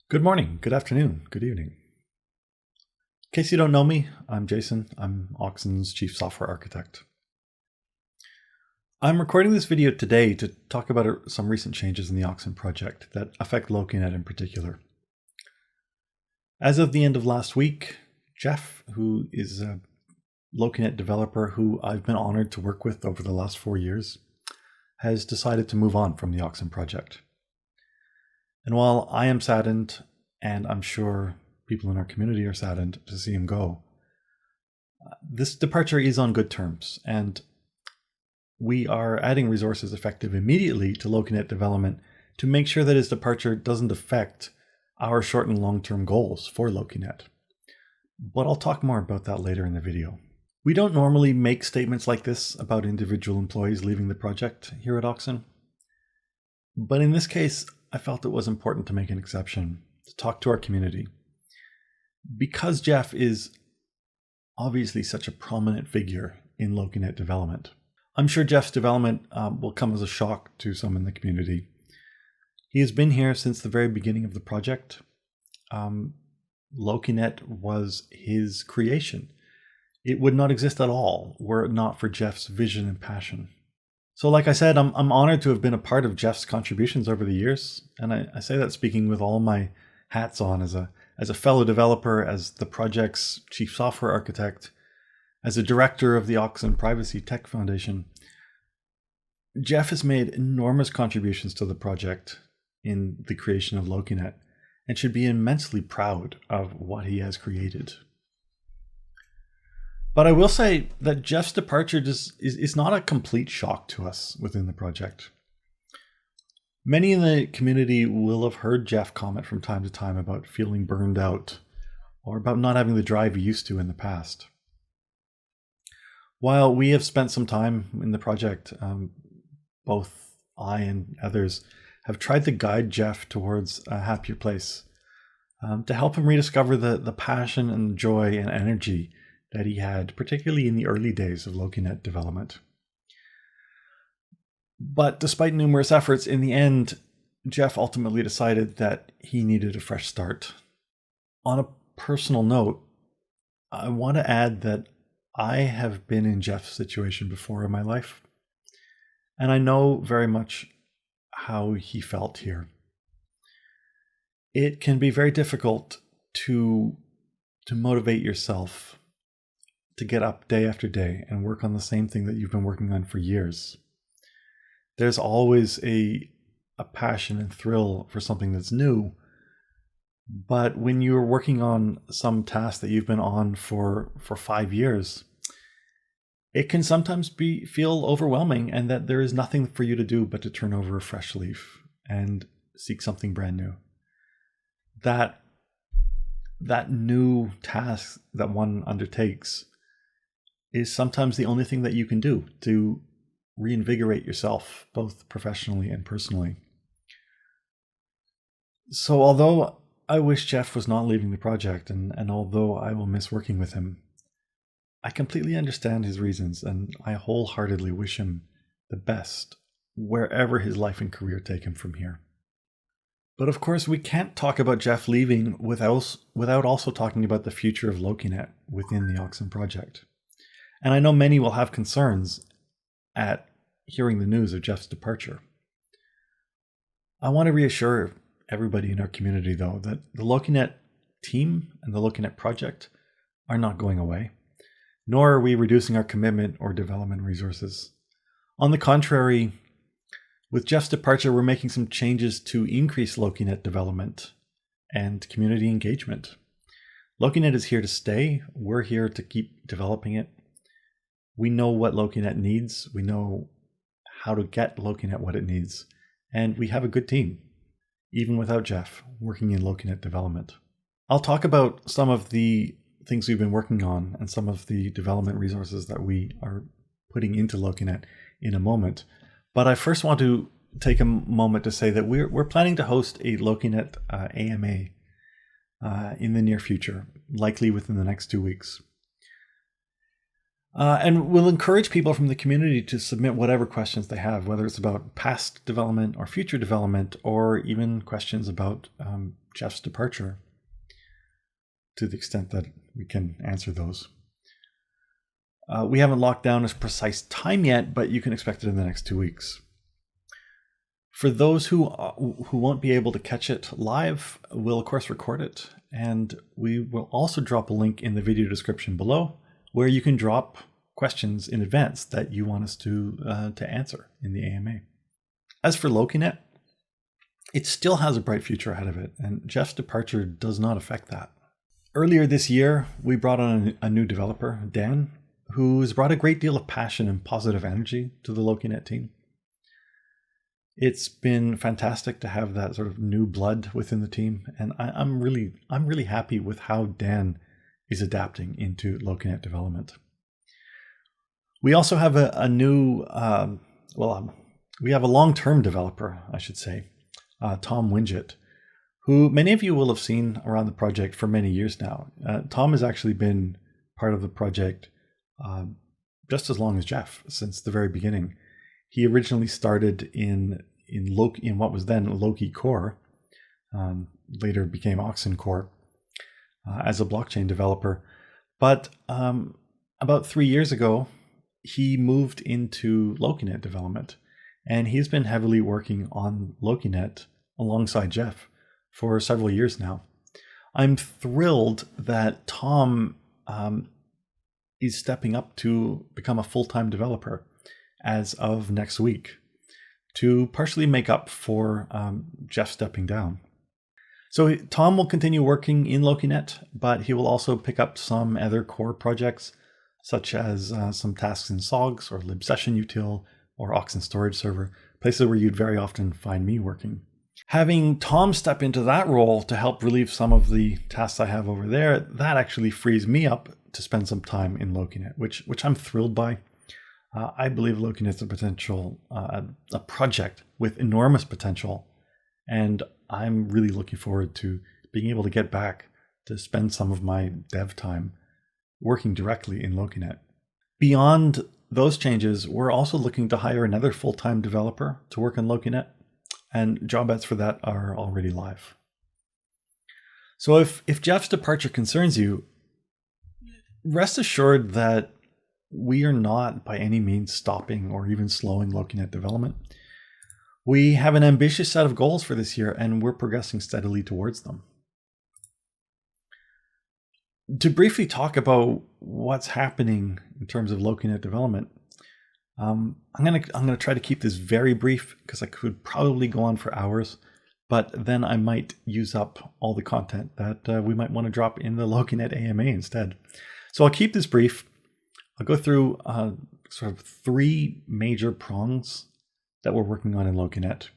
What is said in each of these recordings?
Good morning, good afternoon, good evening. In case you don't know me, I'm Jason. I'm Oxen's Chief Software Architect. I'm recording this video today to talk about some recent changes in the Oxen project that affect Lokinet in particular. As of the end of last week, Jeff, who is a Lokinet developer who I've been honored to work with over the last 4 years, has decided to move on from the Oxen project. And while I am saddened, and I'm sure people in our community are saddened to see him go, this departure is on good terms, and we are adding resources effective immediately to Lokinet development to make sure that his departure doesn't affect our short and long-term goals for Lokinet. But I'll talk more about that later in the video. We don't normally make statements like this about individual employees leaving the project here at Oxen, but in this case, I felt it was important to make an exception, to talk to our community. Because Jeff is obviously such a prominent figure in Lokinet development, I'm sure Jeff's development will come as a shock to some in the community. He has been here since the very beginning of the project. Lokinet was his creation. It would not exist at all were it not for Jeff's vision and passion. So like I said, I'm honored to have been a part of Jeff's contributions over the years. And I say that speaking with all my hats on as a fellow developer, as the project's chief software architect, as a director of the Oxen Privacy Tech Foundation. Jeff has made enormous contributions to the project in the creation of Lokinet and should be immensely proud of what he has created. But I will say that Jeff's departure is not a complete shock to us within the project. Many in the community will have heard Jeff comment from time to time about feeling burned out or about not having the drive he used to in the past. While we have spent some time in the project, both I and others have tried to guide Jeff towards a happier place, to help him rediscover the passion and joy and energy that he had, particularly in the early days of Lokinet development. But despite numerous efforts, in the end, Jeff ultimately decided that he needed a fresh start. On a personal note, I want to add that I have been in Jeff's situation before in my life, and I know very much how he felt here. It can be very difficult to motivate yourself to get up day after day and work on the same thing that you've been working on for years. There's always a passion and thrill for something that's new, but when you're working on some task that you've been on for 5 years, it can sometimes feel overwhelming, and that there is nothing for you to do but to turn over a fresh leaf and seek something brand new. That new task that one undertakes is sometimes the only thing that you can do to reinvigorate yourself, both professionally and personally. So although I wish Jeff was not leaving the project, and although I will miss working with him, I completely understand his reasons, and I wholeheartedly wish him the best wherever his life and career take him from here. But of course, we can't talk about Jeff leaving without also talking about the future of Lokinet within the Oxen project. And I know many will have concerns at hearing the news of Jeff's departure. I want to reassure everybody in our community, though, that the Lokinet team and the Lokinet project are not going away, nor are we reducing our commitment or development resources. On the contrary, with Jeff's departure, we're making some changes to increase Lokinet development and community engagement. Lokinet is here to stay. We're here to keep developing it. We know what Lokinet needs. We know how to get Lokinet what it needs. And we have a good team, even without Jeff, working in Lokinet development. I'll talk about some of the things we've been working on and some of the development resources that we are putting into Lokinet in a moment. But I first want to take a moment to say that we're planning to host a Lokinet AMA in the near future, likely within the next 2 weeks. And we'll encourage people from the community to submit whatever questions they have, whether it's about past development or future development, or even questions about Jeff's departure, to the extent that we can answer those. We haven't locked down a precise time yet, but you can expect it in the next 2 weeks. For those who won't be able to catch it live, we'll of course record it, and we will also drop a link in the video description below where you can drop questions in advance that you want us to answer in the AMA. As for Lokinet, it still has a bright future ahead of it, and Jeff's departure does not affect that. Earlier this year, we brought on a new developer, Dan, who's brought a great deal of passion and positive energy to the Lokinet team. It's been fantastic to have that sort of new blood within the team, and I'm really happy with how Dan is adapting into Lokinet development. We also have a new, we have a long-term developer, I should say, Tom Winget, who many of you will have seen around the project for many years now. Tom has actually been part of the project just as long as Jeff, since the very beginning. He originally started in what was then Loki Core, later became Oxen Core, as a blockchain developer. But about 3 years ago, he moved into Lokinet development, and he's been heavily working on Lokinet alongside Jeff for several years now. I'm thrilled that Tom is stepping up to become a full-time developer as of next week, to partially make up for Jeff stepping down. So Tom will continue working in Lokinet, but he will also pick up some other core projects, such as some tasks in SOGs or libsessionutil or Oxen Storage Server, places where you'd very often find me working. Having Tom step into that role to help relieve some of the tasks I have over there, that actually frees me up to spend some time in Lokinet, which I'm thrilled by. I believe Lokinet is a project with enormous potential, and I'm really looking forward to being able to get back to spend some of my dev time working directly in Lokinet. Beyond those changes, we're also looking to hire another full-time developer to work on Lokinet, and job ads for that are already live. So if Jeff's departure concerns you, rest assured that we are not by any means stopping or even slowing Lokinet development. We have an ambitious set of goals for this year, and we're progressing steadily towards them. To briefly talk about what's happening in terms of Lokinet development, I'm gonna try to keep this very brief because I could probably go on for hours, but then I might use up all the content that we might want to drop in the Lokinet AMA instead. So I'll keep this brief. I'll go through sort of 3 major prongs that we're working on in Lokinet.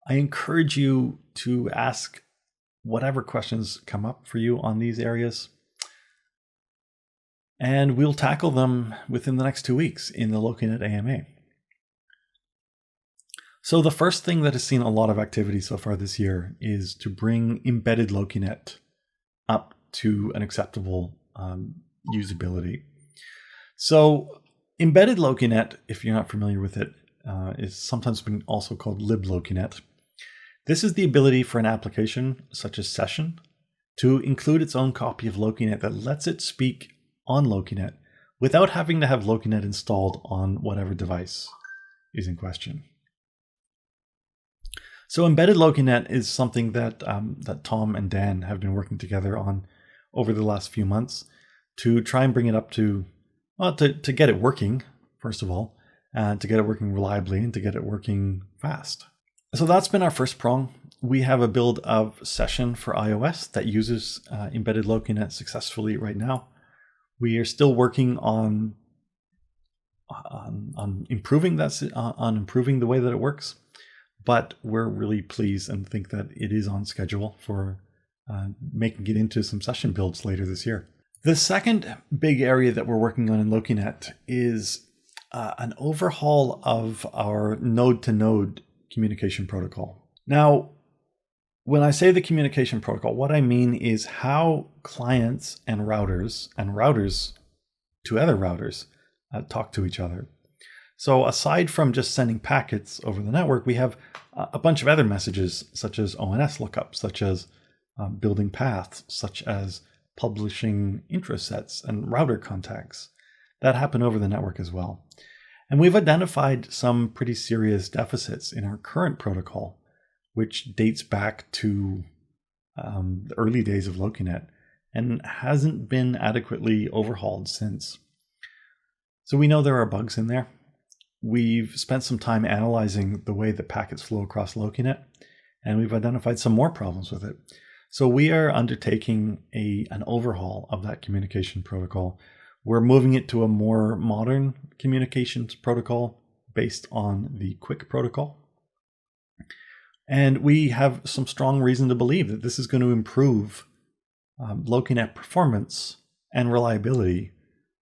I encourage you to ask whatever questions come up for you on these areas, and we'll tackle them within the next 2 weeks in the Lokinet AMA. So the first thing that has seen a lot of activity so far this year is to bring embedded Lokinet up to an acceptable usability. So embedded Lokinet, if you're not familiar with it, is sometimes been also called liblokinet. This is the ability for an application such as Session to include its own copy of Lokinet that lets it speak on Lokinet without having to have Lokinet installed on whatever device is in question. So embedded Lokinet is something that that Tom and Dan have been working together on over the last few months to try and bring it up to, well, to get it working, first of all, and to get it working reliably and to get it working fast. So that's been our first prong. We have a build of Session for iOS that uses embedded Lokinet successfully right now. We are still working on improving that, on improving the way that it works, but we're really pleased and think that it is on schedule for making it into some Session builds later this year. The second big area that we're working on in Lokinet is an overhaul of our node-to-node communication protocol. Now, when I say the communication protocol, what I mean is how clients and routers to other routers talk to each other. So aside from just sending packets over the network, we have a bunch of other messages, such as ONS lookups, such as building paths, such as publishing intro sets and router contacts that happen over the network as well. And we've identified some pretty serious deficits in our current protocol, which dates back to the early days of Lokinet and hasn't been adequately overhauled since. So we know there are bugs in there. We've spent some time analyzing the way that packets flow across Lokinet, and we've identified some more problems with it. So we are undertaking an overhaul of that communication protocol. We're moving it to a more modern communications protocol based on the QUIC protocol. And we have some strong reason to believe that this is going to improve Lokinet performance and reliability,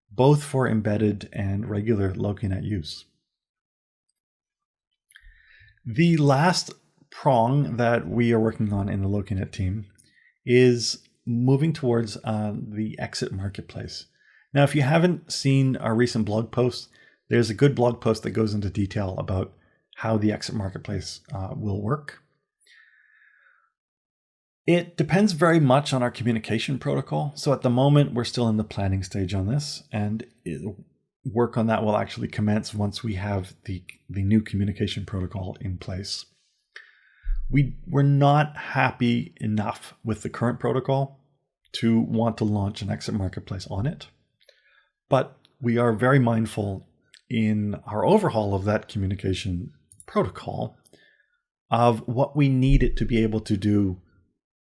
both for embedded and regular Lokinet use. The last prong that we are working on in the Lokinet team is moving towards the exit marketplace. Now, if you haven't seen our recent blog post, there's a good blog post that goes into detail about how the exit marketplace will work. It depends very much on our communication protocol. So at the moment, we're still in the planning stage on this, and work on that will actually commence once we have the new communication protocol in place. We're not happy enough with the current protocol to want to launch an exit marketplace on it, but we are very mindful in our overhaul of that communication protocol of what we need it to be able to do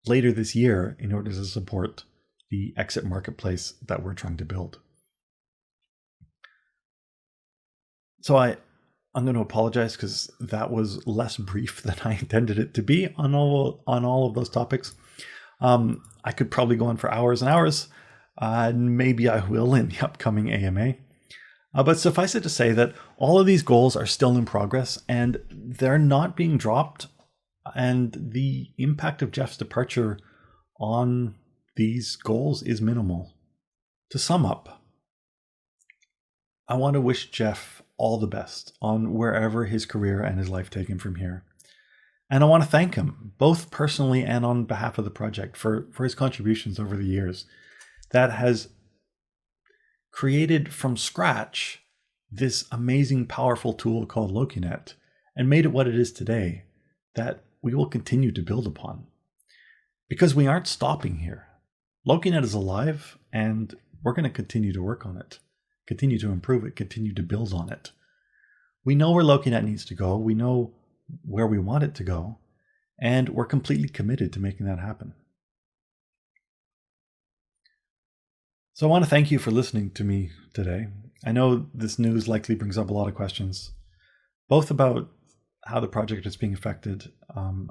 later this year in order to support the exit marketplace that we're trying to build. So I'm going to apologize because that was less brief than I intended it to be on all of those topics. I could probably go on for hours and hours, and maybe I will in the upcoming AMA. But suffice it to say that all of these goals are still in progress and they're not being dropped. And the impact of Jeff's departure on these goals is minimal. To sum up, I want to wish Jeff all the best on wherever his career and his life take him from here. And I want to thank him, both personally and on behalf of the project, for his contributions over the years that has created from scratch this amazing, powerful tool called Lokinet and made it what it is today that we will continue to build upon. Because we aren't stopping here. Lokinet is alive and we're going to continue to work on it, continue to improve it, continue to build on it. We know where Lokinet needs to go. We know where we want it to go. And we're completely committed to making that happen. So I want to thank you for listening to me today. I know this news likely brings up a lot of questions, both about how the project is being affected,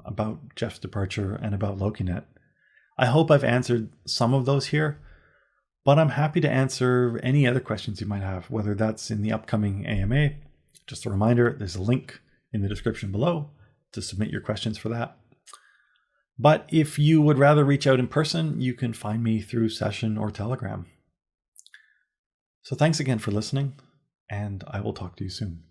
about Jeff's departure, and about Lokinet. I hope I've answered some of those here, but I'm happy to answer any other questions you might have, whether that's in the upcoming AMA. Just a reminder, there's a link in the description below to submit your questions for that. But if you would rather reach out in person, you can find me through Session or Telegram. So thanks again for listening, and I will talk to you soon.